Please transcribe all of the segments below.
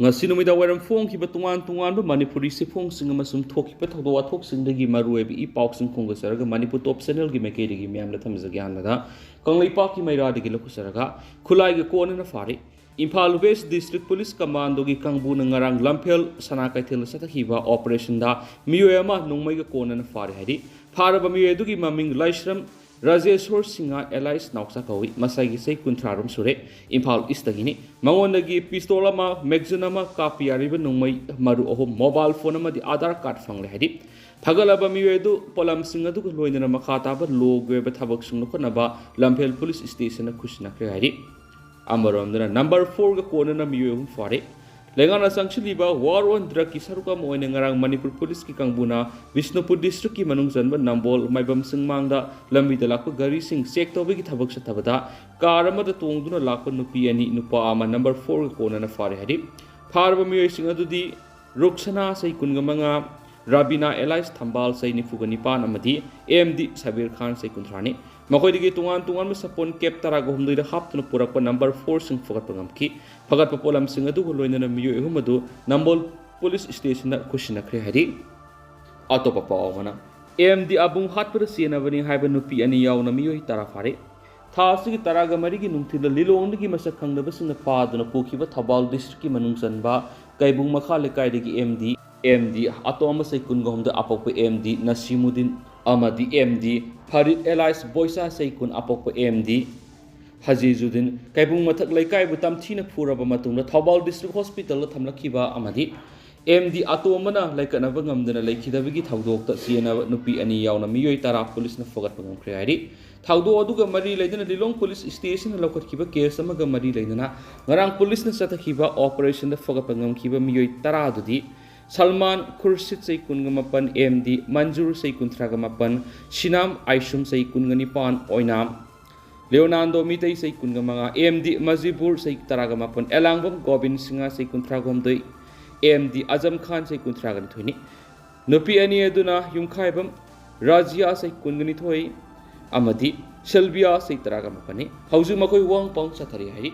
ngasi numida waram phong ki batungan tungan ba manipuri si phong sing amasum thoki pa thodo wathok sing dagi maru ebi I pauk sing khong gasaraga manipur top channel gi meke digi myam la thamja gyan lada kanglai pa ki maira digi lokusaraga khulai ge kon na fari Imphal West District Police Commando gi kangbu na ngarang lamphel sana kaithel satakhiba operation da miyoyama nungmai ge kon na fari hadi faraba miyoy du gi maming laishram Rajeshwar Singha Allies Nauksa Kawi Masagi Sei Kuntrarum Sure Imphal Istagini Mangonagi Pistola ma Magazine ma Kapi Ariba Numai Maru Oho mobile phone ma di Aadhaar card fangle hadi Thagalaba miwedu Polam Singa du loina makata ba logo ba thabak sung no ba Lamphel Police Station na Hotnakhre hadi Amarom number 4 ga kona na miwe fare Lengana sangchiliba war on drug ki saruka mo ngarang Manipur Police ki kangbuna Vishnupur District ki manungjan ba nambol maibam singmangda lambi da lakpa gari sing check tobe ki thabak sa thabada car ama da tongduna lakpa nupi ani nupa ama number 4 ga kona na fare hadi farba miyoy sing adudi Ruksana sai kungamanga Rabina Allies Thambal sai nifugani pan amadi AMD Sabir Khan sai kuntrani Makoy digi tungan ma sapon kep tarago humdoi da haptuna purak pa number 4 sing fagat pangamki fagat pa polam sing adu loina na miyo ehumadu nambol police station na Hotnakhre hadi ato pa mana AMD abung hat par sena bani haiba nupi ani yaw na miyo tara fare tha sigi taraga mari gi nungthil lilong gi masak khangda ba sing pa duna pokhiba Thabal district ki manungsan ba kaibung makha lekai digi AMD ato ama sai kun gom da apok pa AMD Nasimuddin amadi AMD Farid Allies Boisa sai kun apok pa AMD Hajizuddin kaibung mathak laikai bu tamthina phuraba matungda Thabal district hospital la thamlakhiba amadi AMD ato amana laikana ba ngamdana laikhidabigi thawdok ta siena nupi ani yawna miyoi tara police na fogat pangam khreari thawdo aduga mari leidana Lilong police station lokhatkiba case amaga mari leidana ngarang police na satakhiba operation da fogat pangam khiba miyoi tara adudi Salman Khurshid say kungamapan AMD Manjur say kuntragamapan Shinam Aishum say kunganipan Oinam Leonardo Mitay say kungamanga AMD Mazibur say taragamapan Elangbam Gobin Singa say kuntragomdoi AMD Azam Khan say kuntragan thuni Nupi ani aduna yumkhaibam Rajya say kungani thoi amadi Shelbia say taragamapani Hausu makoi wang pong sathari hari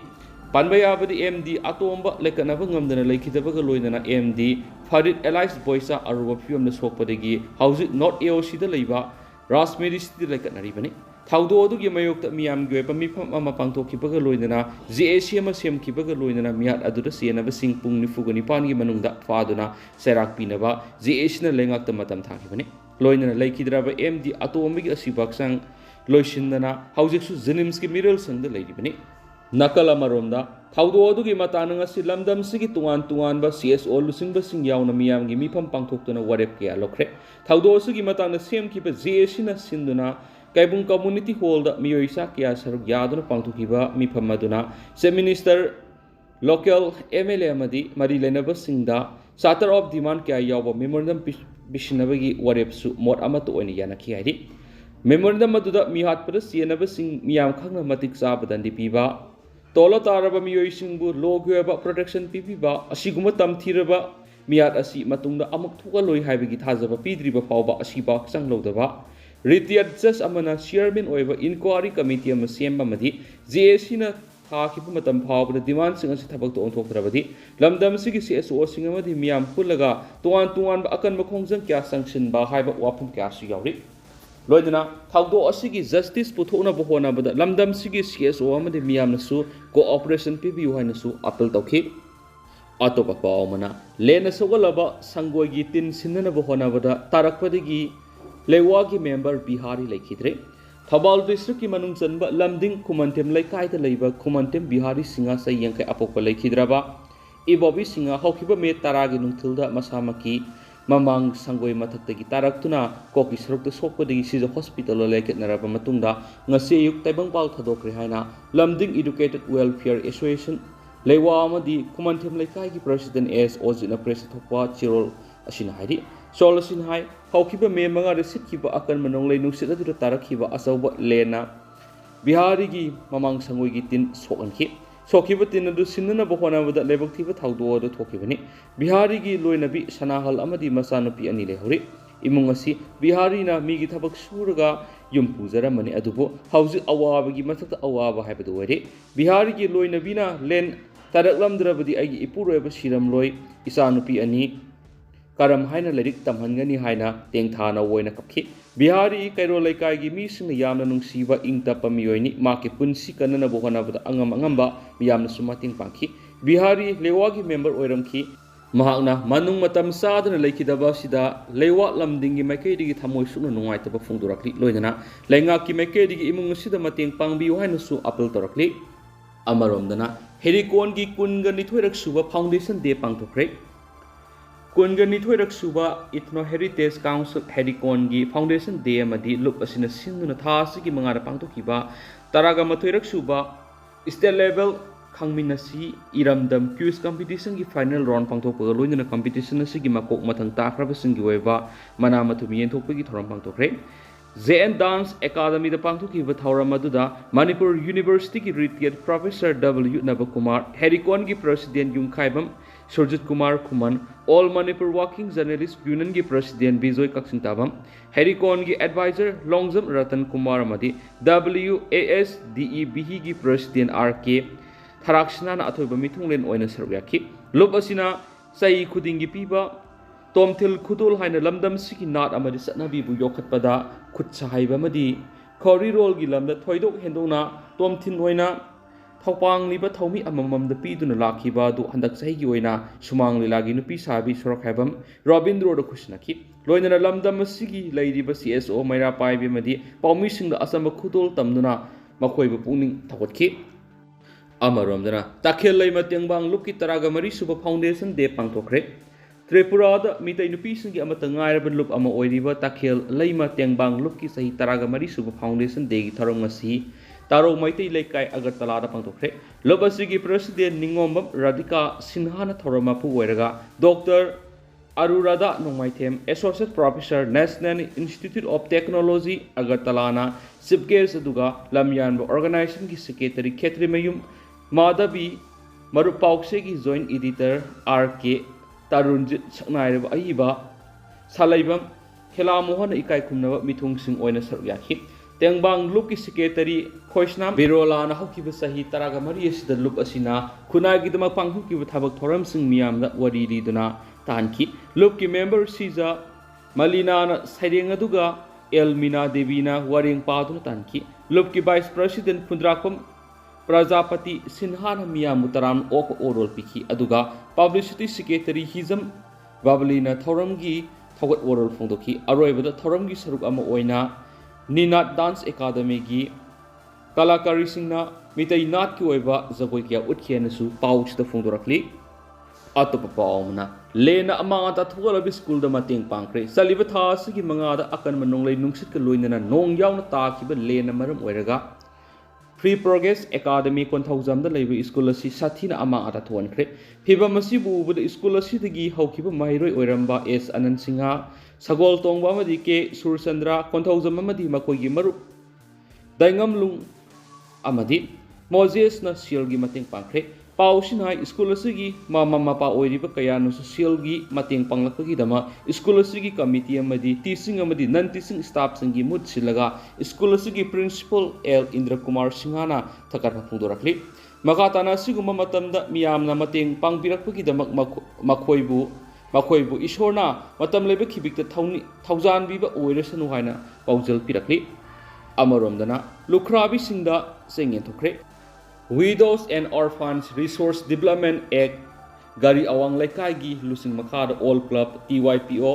Panbaya abadi AMD atomba lekanaba ngamdana laikhidabaga loinana AMD Farid Allies Boisa aruba fium na sokpadagi hausi not AOC da leiba Rasmeri city lekanari bani thawdo adugi mayokta miyam gi pa mifam ama pangthokhibaga loinana JAC ama semkhibaga loinana miyat adura senaba singpung nifugani pangi manungda faduna serak pinaba JAC na lengakta matam thakibani loinana laikhidraba AMD atombi asibaksang loisindana hausik su Jenims ki miral sangda leibani Nakala maromda thawdo adugi matanang asi lamdam sigi tungan ba CSO lusing ba sing yaw na miyam gi mifam pangthokna warep kya lokre thawdo sigi matang na sem ki ba JAC na sinduna kaibung community hall da miyoisa kya saruk yaduna pangthokhiba mifam maduna se minister local MLA amadi mari lenaba singda charter of demand kya yaw memorandum bishinabagi warep su mot amato oni yana ki haidi memorandum aduda mihat par sienaba sing miyam khangna matik sabadan dipiba Tola taraba miyoy singbu logoeba protection pipiba asiguma tamthiraba miyat asi matungda amuk thuka loi haibagi thajaba pidriba fawba asiba changlodaba retired judge amana chairman oiba inquiry committee ama semba madi JAC na thakhiba matam fawba demand sing asi thabak to onthoktrabadi lamdam sigi CSO sing amadi miyam pulaga tuan ba akan makhongjang kya sanction ba haiba wapham kya su yauri Loidana thawdo asigi justice puthona bohona bada lamdam sigi CSO amadi miyam nasu cooperation PBU hainasu appeal tawkhi atopa pawmana lena sogalaba sangoigi tin sinna bohona bada tarakpadigi lewagi member Bihari laikhidre Thabal district ki manung chanba lamding kumantem laikai ta leiba kumantem Bihari singa sai yangkai apokpa laikhidraba ibobi singa hokhiba me taragi nungthilda masamaki Mamang sangoi mathaktagi taraktuna koki sarukta sokpadagi sija hospital leketnaraba matungda ngasi yuk taibang pal thadokre haina lamding educated welfare association lewa amadi kumantem laikai ki president as ojina press thokpa chirol asina haidi solution hai haukiba me manga receipt kiba akan manong lei nungsit adu tarakhiba asawba lena Bihari gi mamang sangoi gi tin sokanki Sokiba tinadu sinna bohona bada lebok thiba thawdo do thokibani Bihari gi loinabi sanahal amadi masanupi ani lehori imung asi Bihari na migi thabak suraga yumpuzara mani adubo hauzi awaba gi mathata awaba haibadu wari Bihari gi loinabi na len ꯇꯥꯔꯛꯂꯝꯗ꯭ꯔꯕꯗꯤ ꯑꯩꯒꯤ ꯏꯄꯨꯔꯣꯏꯕ ꯁꯤꯔꯝꯂꯣꯏ ꯏꯆꯥꯅꯨꯄꯤ ꯑꯅꯤ ꯀꯔꯝ ꯍꯥꯏꯅ ꯂꯥꯏꯔꯤꯛ ꯇꯝꯍꯟꯒꯅꯤ ꯍꯥꯏꯅ ꯇꯦꯡꯊꯥꯅ ꯑꯣꯏꯅ ꯀꯞꯈꯤ꯫ ꯕꯤꯍꯥꯔꯤ ꯀꯩꯔꯣꯜ ꯂꯩꯀꯥꯏꯒꯤ ꯃꯤꯁꯤꯡꯅ ꯌꯥꯝꯅ ꯅꯨꯡꯁꯤꯕ ꯏꯪ ꯇꯞꯄ ꯃꯤꯑꯣꯏꯅꯤ꯫ ꯃꯍꯥꯛꯀꯤ ꯄꯨꯟꯁꯤ ꯀꯟꯅꯅꯕ ꯍꯣꯠꯅꯕꯗ ꯑꯉꯝꯕ ꯃꯤꯌꯥꯝꯅꯁꯨ ꯃꯇꯦꯡ ꯄꯥꯡꯈꯤ꯫ ꯕꯤꯍꯥꯔꯤ ꯂꯩꯋꯥꯒꯤ ꯃꯦꯝꯕꯔ ꯑꯣꯏꯔꯝꯈꯤ꯫ ꯃꯍꯥꯛꯅ ꯃꯅꯨꯡ ꯃꯇꯝ ꯆꯥꯗꯅ ꯂꯩꯈꯤꯗꯕ ꯑꯁꯤꯗ ꯂꯩꯋꯥ ꯂꯝꯗꯤꯡꯒꯤ ꯃꯥꯏꯀꯩꯗꯒꯤ ꯊꯃꯣꯏ ꯁꯨꯛꯅ ꯅꯨꯡꯉꯥꯏꯇꯕ ꯐꯣꯡꯗꯣꯔꯛꯂꯤ꯫ ꯂꯣꯏꯅꯅ ꯂꯩꯉꯥꯛꯀꯤ ꯃꯥꯏꯀꯩꯗꯒꯤ ꯏꯃꯨꯡ ꯑꯁꯤꯗ ꯃꯇꯦꯡ ꯄꯥꯡꯕꯤꯌꯨ ꯍꯥꯏꯅꯁꯨ ꯑꯄꯤꯜ ꯇꯧꯔꯛꯂꯤ꯫ ꯑꯃꯔꯣꯝꯗꯅ ꯍꯦꯔꯤꯀꯣꯟꯒꯤ 22ꯔꯛ ꯁꯨꯕ ꯐꯥꯎꯟꯗꯦꯁꯟ ꯗꯦ ꯄꯥꯡꯊꯣꯛꯈ꯭ꯔꯦ꯫ 22ꯔꯛ ꯁꯨꯕ ꯏꯊꯅꯣ ꯍꯦꯔꯤꯇꯦꯖ ꯀꯥꯎꯟꯁꯤꯜ ꯍꯦꯔꯤꯀꯣꯟꯒꯤ ꯐꯥꯎꯟꯗꯦꯁꯟ ꯗꯦ ꯑꯃꯗꯤ ꯂꯨꯞ ꯑꯁꯤꯅ ꯁꯤꯟꯗꯨꯅ ꯊꯥ ꯑꯁꯤꯒꯤ 5ꯗ ꯄꯥꯡꯊꯣꯛꯈꯤꯕ 12ꯔꯛ ꯁꯨꯕ ꯁ꯭ꯇꯦꯠ ꯂꯦꯚꯦꯜ ꯈꯪꯃꯤꯟꯅꯁꯤ ꯏꯔꯝꯗꯝ ꯀ꯭ꯌꯨꯏꯖ ꯀꯝꯄꯤꯇꯤꯁꯟꯒꯤ ꯐꯥꯏꯅꯦꯜ ꯔꯥꯎꯟ ꯄꯥꯡꯊꯣꯛꯄꯒ ꯂꯣꯏꯅꯅ ꯀꯝꯄꯤꯇꯤꯁꯟ ꯑꯁꯤꯒꯤ ꯃꯀꯣꯛ ꯃꯊꯪ ꯇꯥꯈ꯭ꯔꯕꯁꯤꯡꯒꯤ ꯑꯣꯏꯕ ꯃꯅꯥ ꯃꯊꯨꯝ ꯌꯦꯟꯊꯣꯛꯄꯒꯤ ꯊꯧꯔꯝ ꯄꯥꯡꯊꯣꯛꯈ꯭ꯔꯦ꯫ JN ꯗꯥꯟꯁ ꯑꯦꯀꯥꯗꯃꯤꯗ ꯄꯥꯡꯊꯣꯛꯈꯤꯕ ꯊꯧꯔꯝ ꯑꯗꯨꯗ ꯃꯅꯤꯄꯨꯔ ꯌꯨꯅꯤꯚꯔꯁꯤꯇꯤꯒꯤ ꯔꯤꯇꯤꯌꯔ ꯄ꯭ꯔꯣꯐꯦꯁꯔ W ꯅꯕꯀꯨꯃꯥꯔ, ꯍꯦꯔꯤꯀꯣꯟꯒꯤ president Yumkhaibam Surjit Kumar Khuman, all Manipur working journalist ꯌꯨꯅꯤꯌꯟꯒꯤ ꯄ꯭ꯔꯁꯤꯗꯦꯟꯠ ꯕꯤꯖꯣꯏ ꯀꯛꯆꯤꯡꯇꯥꯕꯝ, ꯍꯦꯔꯤꯀꯣꯟꯒꯤ ꯑꯦꯗꯚꯥꯏꯖꯔ ꯂꯣꯡꯖꯝ ꯔꯇꯟ ꯀꯨꯃꯥꯔ ꯑꯃꯗꯤ WASDEBꯒꯤ ꯄ꯭ꯔꯁꯤꯗꯦꯟꯠ RK ꯊꯔꯥꯛꯁꯤꯅꯥꯅ ꯑꯊꯣꯏꯕ ꯃꯤꯊꯨꯡꯂꯦꯟ ꯑꯣꯏꯅ ꯁꯔꯨꯛ ꯌꯥꯈꯤ꯫ ꯂꯨꯞ ꯑꯁꯤꯅ ꯆꯍꯤ ꯈꯨꯗꯤꯡꯒꯤ ꯄꯤꯕ ꯇꯣꯝꯊꯤꯜ ꯈꯨꯗꯣꯜ ꯍꯥꯏꯅ ꯂꯝꯗꯝꯁꯤꯒꯤ ꯅꯥꯠ ꯑꯃꯗꯤ ꯆꯠꯅꯕꯤꯕꯨ ꯌꯣꯛꯈꯠꯄꯗ ꯈꯨꯠ ꯁꯥ ꯍꯩꯕ ꯑꯃꯗꯤ ꯈꯣꯔꯤꯔꯣꯜꯒꯤ ꯂꯝꯗ ꯊꯣꯏꯗꯣꯛ ꯍꯦꯟꯗꯣꯛꯅ ꯇꯣꯝꯊꯤꯟ ꯑꯣꯏꯅ ꯊꯧꯄꯥꯡꯂꯤꯕ ꯊꯧꯃꯤ ꯑꯃꯃꯝꯗ ꯄꯤꯗꯨꯅ ꯂꯥꯛꯈꯤꯕ ꯑꯗꯨ ꯍꯟꯗꯛ ꯆꯍꯤꯒꯤ ꯑꯣꯏꯅ ꯁꯨꯃꯥꯡ ꯂꯤꯂꯥꯒꯤ ꯅꯨꯄꯤ ꯁꯥꯕꯤ ꯁꯣꯔꯣꯛꯈꯥꯏꯕꯝ ꯔꯣꯕꯤꯟꯗ꯭ꯔꯣꯗ ꯈꯨꯠꯁꯤꯟꯅꯈꯤ꯫ ꯂꯣꯏꯅꯅ ꯂꯝꯗꯝ ꯑꯁꯤꯒꯤ ꯂꯩꯔꯤꯕ CSO ꯃꯩꯔꯥ ꯄꯥꯏꯕꯤ ꯑꯃꯗꯤ ꯄꯥꯎꯃꯤꯁꯤꯡꯗ ꯑꯆꯝꯕ ꯈꯨꯗꯣꯜ ꯇꯝꯗꯨꯅ ꯃꯈꯣꯏꯕꯨ ꯄꯨꯛꯅꯤꯡ ꯊꯧꯒꯠꯈꯤ꯫ ꯑꯃꯔꯣꯝꯗꯅ ꯇꯈꯦꯜ ꯂꯩꯃ ꯇꯦꯡꯕꯥꯡ ꯂꯨꯞꯀꯤ 14 ꯁꯨꯕ ꯐꯥꯎꯟꯗꯦꯁꯟ ꯗꯦ ꯄꯥꯡꯊꯣꯛꯈ꯭ꯔꯦ꯫ ꯇ꯭ꯔꯤꯄꯨꯔꯥꯗ ꯃꯤꯇꯩ ꯅꯨꯄꯤꯁꯤꯡꯒꯤ ꯑꯃꯠꯇ ꯉꯥꯏꯔꯕ ꯂꯨꯞ ꯑꯃ ꯑꯣꯏꯔꯤꯕ ꯇꯈꯦꯜ ꯂꯩꯃ ꯇꯦꯡꯕꯥꯡ ꯂꯨꯞꯀꯤ ꯆꯍꯤ 14 ꯁꯨꯕ ꯐꯥꯎꯟꯗꯦꯁꯟ ꯗꯦꯒꯤ ꯊꯧꯔꯝ ꯉꯁꯤ ꯇꯥꯔꯧ ꯃꯩꯇꯩ ꯂꯩꯀꯥꯏ ꯑꯒꯔꯇꯂꯥꯗ ꯄꯥꯡꯊꯣꯛꯈ꯭ꯔꯦ꯫ ꯂꯨꯞ ꯑꯁꯤꯒꯤ ꯄ꯭ꯔꯁꯤꯗꯦꯟꯠ ꯅꯤꯉꯣꯝꯕꯝ ꯔꯥꯙꯤꯀꯥ ꯁꯤꯟꯍꯥꯅ ꯊꯧꯔꯝ ꯃꯄꯨ ꯑꯣꯏꯔꯒ doctor Anuradha Nongmaithem, associate professor, national institute of technology ꯑꯒꯔꯇꯂꯥꯅ ꯆꯤꯐ ꯒꯦꯁꯠ ꯑꯗꯨꯒ ꯂꯝꯌꯥꯟꯕ ꯑꯣꯔꯒꯅꯥꯏꯖꯦꯁꯟꯒꯤ ꯁꯦꯀ꯭ꯔꯦꯇꯔꯤ ꯈꯦꯇ꯭ꯔꯤꯃꯌꯨꯝ ꯃꯥꯙꯕꯤ, ꯃꯔꯨꯞ ꯄꯥꯎꯆꯦꯒꯤ ꯖꯣꯏꯟꯠ ꯏꯗꯤꯇꯔ RK ꯇꯔꯨꯟꯖꯤꯠ, ꯁꯛꯅꯥꯏꯔꯕ ꯑꯏꯕ ꯁꯥꯂꯩꯕꯝ ꯈꯦꯂꯥꯃꯣꯍꯟꯅ ꯏꯀꯥꯏ ꯈꯨꯝꯅꯕ ꯃꯤꯊꯨꯡꯁꯤꯡ ꯑꯣꯏꯅ ꯁꯔꯨꯛ ꯌꯥꯈꯤ꯫ ꯇꯦꯡꯕꯥꯡ ꯂꯨꯞꯀꯤ ꯁꯦꯀ꯭ꯔꯦꯇꯔꯤ ꯈꯣꯏꯁꯅꯥꯝ ꯕꯤꯔꯣꯂꯥꯅ ꯍꯧꯈꯤꯕ ꯆꯍꯤ 14 ꯑꯁꯤꯗ ꯂꯨꯞ ꯑꯁꯤꯅ ꯈꯨꯟꯅꯥꯏꯒꯤꯗꯃꯛ ꯄꯥꯡꯊꯣꯛꯈꯤꯕ ꯊꯕꯛ ꯊꯧꯔꯝꯁꯤꯡ ꯃꯤꯌꯥꯝꯗ ꯋꯥꯔꯤ ꯂꯤꯗꯨꯅ ꯇꯥꯍꯟꯈꯤ꯫ ꯂꯨꯞꯀꯤ ꯃꯦꯝꯕꯔ ꯁꯤꯖꯥ ꯃꯂꯤꯅꯥꯅ ꯁꯩꯔꯦꯡ ꯑꯗꯨꯒ ꯑꯦꯜ ꯃꯤꯅꯥ ꯗꯦꯕꯤꯅ ꯋꯥꯔꯦꯡ ꯄꯥꯗꯨꯅ ꯇꯥꯍꯟꯈꯤ꯫ ꯂꯨꯞꯀꯤ ꯚꯥꯏꯁ ꯄ꯭ꯔꯁꯤꯗꯦꯟꯠ ꯈꯨꯟꯗ꯭ꯔꯥꯛꯄꯝ ꯄ꯭ꯔꯖꯥꯄꯇꯤ ꯁꯤꯟꯍꯥꯅ ꯃꯤꯌꯥꯝꯕꯨ ꯇꯔꯥꯝꯅ ꯑꯣꯛꯄ ꯑꯣꯔꯣꯜ ꯄꯤꯈꯤ꯫ ꯑꯗꯨꯒ ꯄꯕ꯭ꯂꯤꯁꯤꯇꯤ ꯁꯦꯀ꯭ꯔꯦꯇꯔꯤ ꯍꯤꯖꯝ ꯕꯥꯕꯂꯤꯅ ꯊꯧꯔꯝꯒꯤ ꯊꯧꯒꯠ ꯋꯥꯔꯣꯜ ꯐꯣꯡꯗꯣꯛꯈꯤ꯫ ꯑꯔꯣꯏꯕꯗ ꯊꯧꯔꯝꯒꯤ ꯁꯔꯨꯛ ꯑꯃ ꯑꯣꯏꯅ ꯅꯤꯅꯥꯠ ꯗꯥꯟꯁ ꯑꯦꯀꯥꯗꯃꯤꯒꯤ ꯀꯂꯥꯀꯥꯔꯤꯁꯤꯡꯅ ꯃꯤꯇꯩ ꯅꯥꯠꯀꯤ ꯑꯣꯏꯕ ꯖꯒꯣꯏ ꯀꯌꯥ ꯎꯠꯈꯤ ꯍꯥꯏꯅꯁꯨ ꯄꯥꯎꯁꯤꯗ ꯐꯣꯡꯗꯣꯔꯛꯂꯤ꯫ ꯑꯇꯣꯞꯄ ꯄꯥꯎ ꯑꯃꯅ ꯂꯦꯟꯅ ꯑꯃꯥꯡ ꯑꯇꯥ ꯊꯣꯛꯍꯜꯂꯕ ꯁ꯭ꯀꯨꯜꯗ ꯃꯇꯦꯡ ꯄꯥꯡꯈ꯭ꯔꯦ꯫ ꯆꯠꯂꯤꯕ ꯊꯥ ꯑꯁꯤꯒꯤ 5ꯗ ꯑꯀꯟꯕ ꯅꯣꯡꯂꯩ ꯅꯨꯡꯁꯤꯠꯀ ꯂꯣꯏꯅꯅ ꯅꯣꯡ ꯌꯥꯎꯅ ꯇꯥꯈꯤꯕ ꯂꯦꯟꯅ ꯃꯔꯝ ꯑꯣꯏꯔꯒ ꯐ꯭ꯔꯤ ꯄ꯭ꯔꯣꯒ꯭ꯔꯦꯁ ꯑꯦꯀꯥꯗꯃꯤ ꯀꯣꯟꯊꯧꯖꯝꯗ ꯂꯩꯕ ꯁ꯭ꯀꯨꯜ ꯑꯁꯤ ꯁꯥꯊꯤꯅ ꯑꯃꯥꯡ ꯑꯇꯥ ꯊꯣꯛꯍꯟꯈ꯭ꯔꯦ꯫ ꯐꯤꯚꯝ ꯑꯁꯤꯕꯨ ꯎꯕꯗ ꯁ꯭ꯀꯨꯜ ꯑꯁꯤꯗꯒꯤ ꯍꯧꯈꯤꯕ ꯃꯍꯩꯔꯣꯏ ꯑꯣꯏꯔꯝꯕ S. ꯑꯅꯟꯠ ꯁꯤꯡꯍ, ꯁꯒꯣꯜꯇꯣꯡꯕ ꯑꯃꯗꯤ K. ꯁꯨꯔꯆꯟꯗ꯭ꯔ, ꯀꯣꯟꯊꯧꯖꯝ ꯑꯃꯗꯤ ꯃꯈꯣꯏꯒꯤ ꯃꯔꯨꯞ ꯗꯥꯏꯉꯝꯂꯨꯡ ꯑꯃꯗꯤ ꯃꯣꯖꯦꯁꯅ ꯁꯦꯜꯒꯤ ꯃꯇꯦꯡ ꯄꯥꯡꯈ꯭ꯔꯦ꯫ ꯄꯥꯎꯁꯤꯅ ꯍꯥꯏ ꯁ꯭ꯀꯨꯜ ꯑꯁꯤꯒꯤ ꯃꯃꯥ ꯃꯄꯥ ꯑꯣꯏꯔꯤꯕ ꯀꯌꯥꯅꯁꯨ ꯁꯦꯜꯒꯤ ꯃꯇꯦꯡ ꯄꯥꯡꯂꯛꯄꯒꯤꯗꯃꯛ ꯁ꯭ꯀꯨꯜ ꯑꯁꯤꯒꯤ ꯀꯝꯃꯤꯇꯤ ꯑꯃꯗꯤ ꯇꯤꯆꯤꯡ ꯑꯃꯗꯤ ꯅꯟ ꯇꯤꯆꯤꯡ ꯁ꯭ꯇꯥꯐꯁꯤꯡꯒꯤ ꯃꯍꯨꯠ ꯁꯤꯜꯂꯒ ꯁ꯭ꯀꯨꯜ ꯑꯁꯤꯒꯤ ꯄ꯭ꯔꯤꯟꯁꯤꯄꯜ L. ꯏꯟꯗ꯭ꯔꯀꯨꯃꯥꯔ ꯁꯤꯡꯍꯅ ꯊꯥꯒꯠꯄ ꯐꯣꯡꯗꯣꯔꯛꯂꯤ꯫ ꯃꯈꯥ ꯇꯥꯅ ꯑꯁꯤꯒꯨꯝꯕ ꯃꯇꯝꯗ ꯃꯤꯌꯥꯝꯅ ꯃꯇꯦꯡ ꯄꯥꯡꯕꯤꯔꯛꯄꯒꯤꯗꯃꯛ ꯃꯈꯣꯏꯕꯨ ꯏꯁꯣꯔꯅ ꯃꯇꯝ ꯂꯩꯕ ꯈꯤꯕꯤꯛꯇ ꯊꯧꯖꯥꯟꯕꯤꯕ ꯑꯣꯏꯔꯁꯅꯨ ꯍꯥꯏꯅ ꯄꯥꯎꯖꯦꯜ ꯄꯤꯔꯛꯂꯤ꯫ ꯑꯃꯔꯣꯝꯗꯅ ꯂꯨꯈ꯭ꯔꯥꯕꯤꯁꯤꯡꯗ ꯆꯦꯡ ꯌꯦꯟꯊꯣꯛꯈ꯭ꯔꯦ꯫ Widows and orphans resource development act, ꯒꯥꯔꯤ ꯑꯋꯥꯡ ꯂꯩꯀꯥꯏꯒꯤ ꯂꯨꯆꯤꯡ ꯃꯈꯥꯗ all club, TYPO,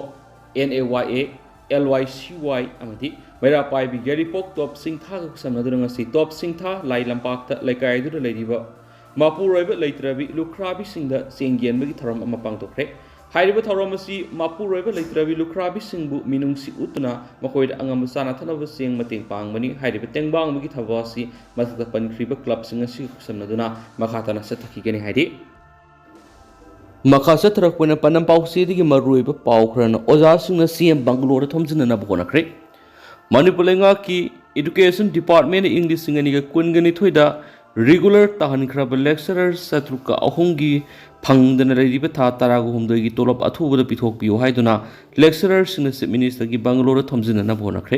NAYA, LYCY ꯑꯃꯗꯤ ꯃꯩꯔꯥ ꯄꯥꯏꯕꯤ ꯌꯥꯏꯔꯤꯄꯣꯛ ꯇꯣꯞ ꯆꯤꯡꯊꯥꯒ ꯈꯨꯠꯁꯝꯅꯗꯨꯅ ꯉꯁꯤ ꯇꯣꯞ ꯆꯤꯡꯊꯥ ꯂꯥꯏ ꯂꯝꯄꯥꯛꯇ ꯂꯩꯀꯥꯏ ꯑꯗꯨꯗ ꯂꯩꯔꯤꯕ ꯃꯄꯨꯔꯣꯏꯕ ꯂꯩꯇ꯭ꯔꯕꯤ ꯂꯨꯈ꯭ꯔꯥꯕꯤꯁꯤꯡꯗ ꯆꯦꯡ ꯌꯦꯟꯕꯒꯤ ꯊꯧꯔꯝ ꯑꯃ ꯄꯥꯡꯊꯣꯛꯈ꯭ꯔꯦ꯫ ꯍꯥꯏꯔꯤꯕ ꯊꯧꯔꯝ ꯑꯁꯤ ꯃꯄꯨꯔꯣꯏꯕ ꯂꯩꯇ꯭ꯔꯕꯤ ꯂꯨꯈ꯭ꯔꯥꯕꯤꯁꯤꯡꯕꯨ ꯃꯤꯅꯨꯡꯁꯤ ꯎꯠꯇꯨꯅ ꯃꯈꯣꯏꯗ ꯑꯉꯝꯕ ꯆꯥꯅ ꯊꯛꯅꯕ ꯆꯦꯡ ꯃꯇꯦꯡ ꯄꯥꯡꯕꯅꯤ꯫ ꯍꯥꯏꯔꯤꯕ ꯇꯦꯡꯕꯥꯡꯕꯒꯤ ꯊꯕꯛ ꯑꯁꯤ ꯃꯊꯛꯇ ꯄꯟꯈ꯭ꯔꯤꯕ ꯀ꯭ꯂꯕꯁꯤꯡ ꯑꯁꯤꯒ ꯈꯨꯠꯁꯝꯅꯗꯨꯅ ꯃꯈꯥ ꯇꯥꯅ ꯆꯠꯊꯈꯤꯒꯅꯤ ꯍꯥꯏꯔꯤ꯫ ꯃꯈꯥ ꯆꯠꯊꯔꯛꯄꯅ ꯄꯅꯝ ꯄꯥꯎꯆꯦꯗꯒꯤ ꯃꯔꯨꯑꯣꯏꯕ ꯄꯥꯎ ꯈꯔꯅ ꯑꯣꯖꯥꯁꯤꯡꯅ CM ꯕꯪꯒ꯭ꯂꯣꯔꯗ ꯊꯣꯝꯖꯤꯟꯅꯅꯕ ꯍꯣꯠꯅꯈ꯭ꯔꯦ꯫ ꯃꯅꯤꯄꯨꯔ ꯂꯩꯉꯥꯛꯀꯤ ꯏꯗꯨꯀꯦꯁꯟ ꯗꯤꯄꯥꯔꯠꯃꯦꯟꯠꯅ ꯏꯪ 2022ꯗ ꯔꯤꯒꯨꯂꯔ ꯇꯥꯍꯟꯈ꯭ꯔꯕ ꯂꯦꯛꯆꯔꯔ 703ꯒꯤ ꯐꯪꯗꯅ ꯂꯩꯔꯤꯕ ꯊꯥ 13ꯒꯤ ꯇꯣꯂꯣꯞ ꯑꯊꯨꯕꯗ ꯄꯤꯊꯣꯛꯄꯤꯌꯨ ꯍꯥꯏꯗꯨꯅ ꯂꯦꯛꯆꯔꯔꯁꯤꯡꯅ ꯆꯤꯐ ꯃꯤꯅꯤꯁꯇꯔꯒꯤ ꯕꯪꯒ꯭ꯂꯣꯔꯗ ꯊꯣꯝꯖꯤꯟꯅꯅꯕ ꯍꯣꯠꯅꯈ꯭ꯔꯦ꯫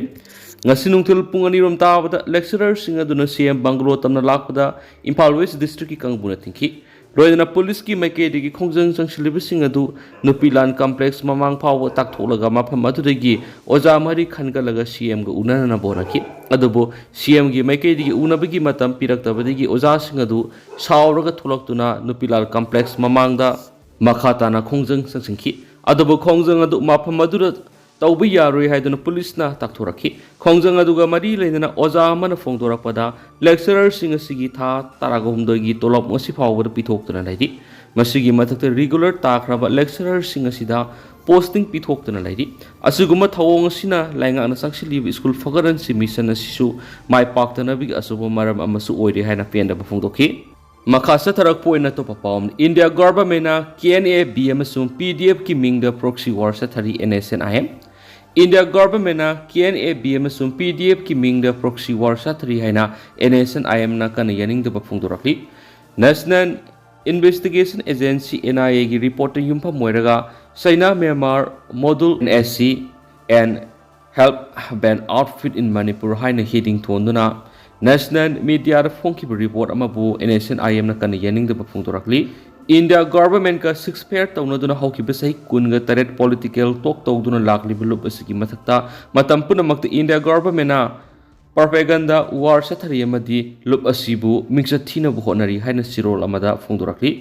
ꯉꯁꯤ ꯅꯨꯡꯊꯤꯜ ꯄꯨꯡ 2 ꯇꯥꯕꯗ ꯂꯦꯛꯆꯔꯔꯁꯤꯡ ꯑꯗꯨꯅ CM ꯕꯪꯒ꯭ꯂꯣ ꯇꯝꯅ ꯂꯥꯛꯄꯗ ꯏꯝꯐꯥꯜ ꯋꯦꯁꯠ ꯗꯤꯁꯇ꯭ꯔꯤꯛꯀꯤ ꯀꯥꯡꯕꯨꯅ ꯊꯤꯡꯈꯤ꯫ loina police ki maikei khongjang changsilibasing adu nupilan complex mamang phaw taktholaga mapham adudagi oja mari khangalaga CM ga unana boraki adubo CM gi maikei unabagi matam piraktabadagi oja sing adu sauraga tholaktuna nupilal complex mamangda makhatana khongjang changsingki adubo khongjang adu mapham adura taubi yaroi haiduna police na takthoraki khongjang aduga mari leina oja amana phongdorakpada lecturer sing asigi tha taragomdogi tolop ngosi phawbada pithoktuna laidi masigi mathakta regular takraba lecturer sing asida posting pithoktuna laidi asuguma thawong asina lainga na sangsili school fagaran si mission asisu mai paktana big asubo maram amasu oire haina penda phongdokhi Makasa tarak po na to papawam India government na KNA BM sum PDF ki mingda proxy war sa thari NSCN-IM India government na KNA BM sum PDF ki mingda proxy war sa thari haina NSCN-IM na kan yaning da phungdorakli National Investigation Agency NIA gi report yumpa moiraga China Myanmar module NSCN help ban outfit in Manipur haina heading thonduna National Media Funky report amabu NSCN-IM na kan yaning da phungdorakli India government ka 6 pair tawnaduna hawkibasai kunga taret political talk tawduna lakli bulup asigi mathakta matam punamakta India government na propaganda war sathari amadi lup asibu mingsa thina bu honari haina sirol amada phungdorakli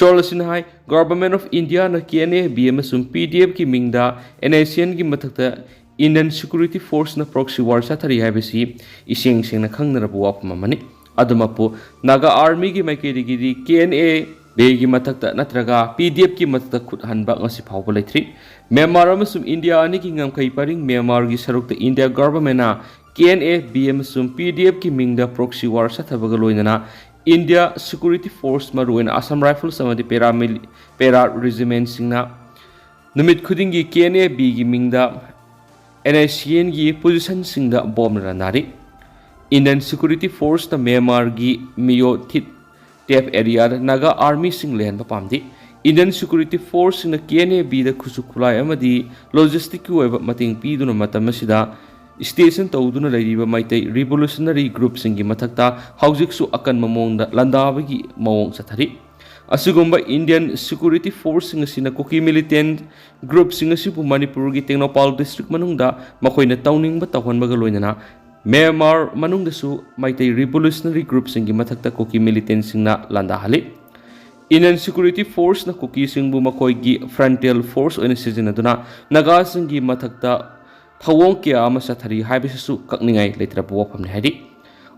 solasin hai government of India na KNA BM sum PDF ki mingda NSCN gi mathakta Indian Security Force na proxy war sathari haibasi iseng seng na khangnarabu wapham amani adumapu Naga Army gi maikeri gi KNA Begi matakta natraga PDF ki matakta khut hanba ngasi phawba leithri Myanmar amasum India ani ki ngamkai paring Myanmar gi sarukta India government na KNA BM sum PDF ki mingda proxy war sathabaga loinana India Security Force maruin Assam Rifles amadi para regiment singna numit khudingi KNA B gi mingda NSCN gi position singda bomb ranari Indian Security Force na Myanmar gi miyo thit Tap area Naga Army sing lehen papamdi Indian Security Force na KNA B da khusukulai amadi logistic ki oiba mating piduna matamasida station tawduna laiba maitai revolutionary group singi mathakta haujiksu akan mamongda landabagi mawong sathari asugumba Indian Security Force singasina koki militant group singasibu Manipur gi Tengnopal district manungda makoina tawningba tawhanbaga loinana Myanmar manungdasu maitai revolutionary group singi mathakta koki militant singna landa hali Indian Security Force na koki singbu makoi gi frontal force oina sizinaduna naga singi mathakta thawong kya ama sathari haibisu kakningai leitrapu waphamne hadi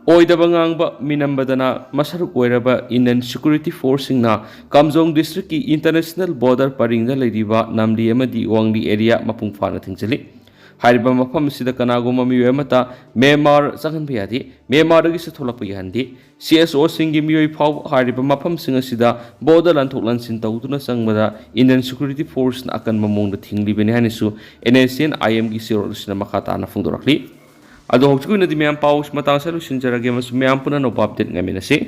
oidaba ngangba minambadana masaruk oiraba Indian Security Force singna Kamjong district ki international border paringda leiriba namli amadi wangli area mapung phana thingchali Hariba mafam sida kanaguma miyo mata Myanmar sakan biyadi Myanmar gi satholakpa yahandi CSO singi miyo phaw hariba mafam singa sida border lan thoklan sin tawduna sangmada Indian Security Force na akan mamongda thingli beni hanisu NSCN-IM gi sirol sina makhata na phungdorakli ado hokchukuna di myam paus matang salu sinjarage mas myam puna no update ngaminase